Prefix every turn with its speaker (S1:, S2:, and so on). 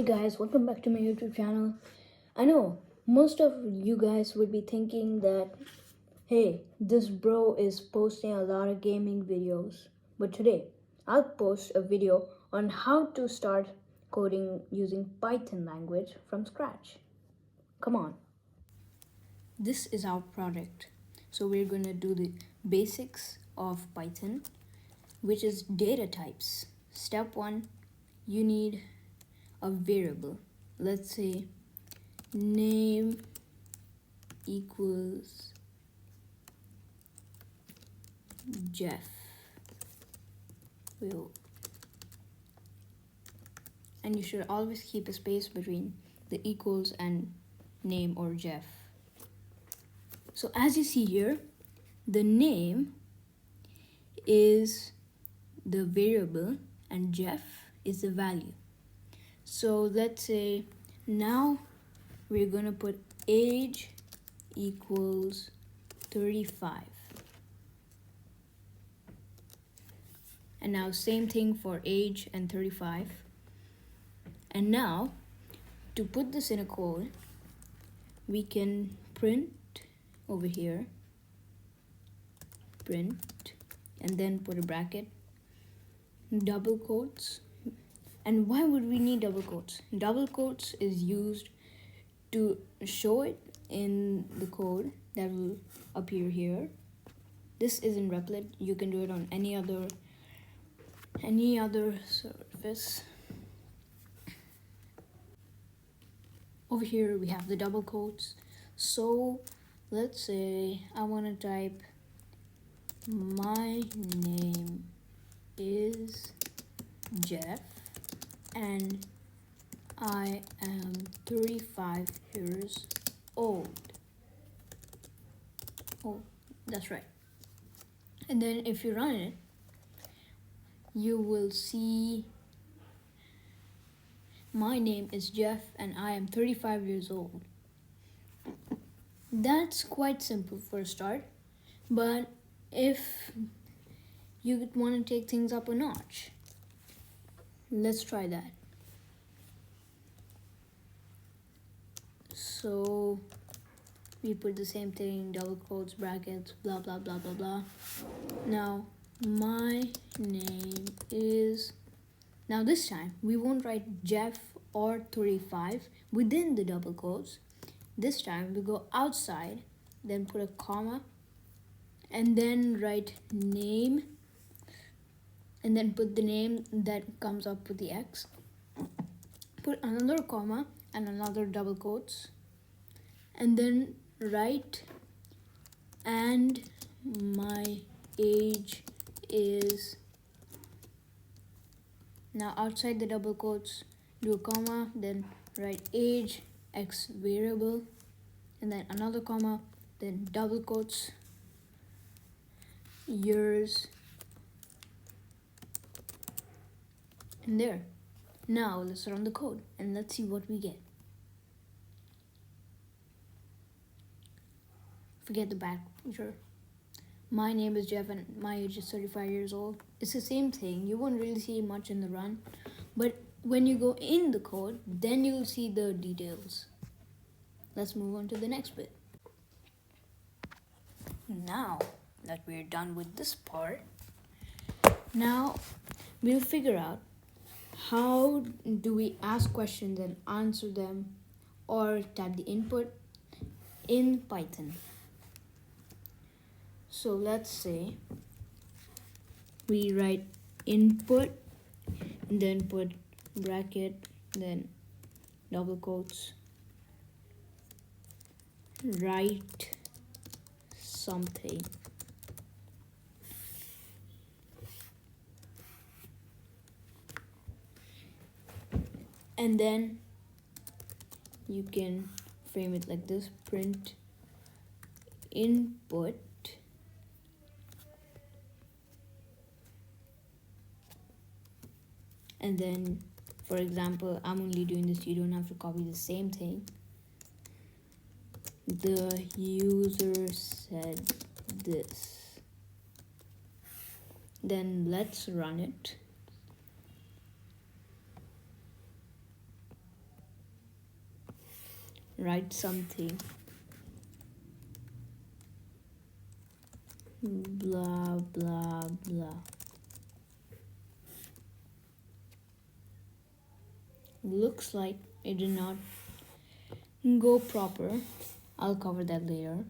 S1: Hey guys, welcome back to my YouTube channel. I know most of you guys would be thinking that, hey, this bro is posting a lot of gaming videos. But today, I'll post a video on how to start coding using Python language from scratch. Come on. This is our project. So we're going to do the basics of Python, which is data types. Step 1, you need a variable. Let's say name equals Jeff. And you should always keep a space between the equals and name or Jeff. So as you see here, the name is the variable and Jeff is the value. So let's say now we're gonna put age equals 35. And now same thing for age and 35. And now to put this in a code, we can print over here, print, and then put a bracket, double quotes. And why would we need double quotes? Double quotes is used to show it in the code that will appear here. This is in Replit. You can do it on any other surface. Over here we have the double quotes. So let's say I want to type my name is Jeff and I am 35 years old. Oh, that's right. And then if you run it, you will see my name is Jeff and I am 35 years old. That's quite simple for a start, but if you want to take things up a notch, let's try that. So we put the same thing, double quotes, brackets, blah, blah, blah, blah, blah. Now, my name is... Now this time, we won't write Jeff or 35 within the double quotes. This time, we go outside, then put a comma, and then write name, and then put the name that comes up with the X. Put another comma and another double quotes, and then write and my age is... Now outside the double quotes, do a comma, then write age x variable, and then another comma, then double quotes, years, and there. Now let's run the code and let's see what we get. Forget the back picture. My name is Jeff and my age is 35 years old. It's the same thing. You won't really see much in the run, but when you go in the code, then you'll see the details. Let's move on to the next bit. Now that we're done with this part, now we'll figure out how do we ask questions and answer them or type the input in Python. So let's say we write input and then put bracket, then double quotes, write something. And then you can frame it like this, print input and then, for example, I'm only doing this, you don't have to copy the same thing. The user said this. Then let's run it. write something. Blah blah blah. Looks like it did not go proper. I'll cover that later.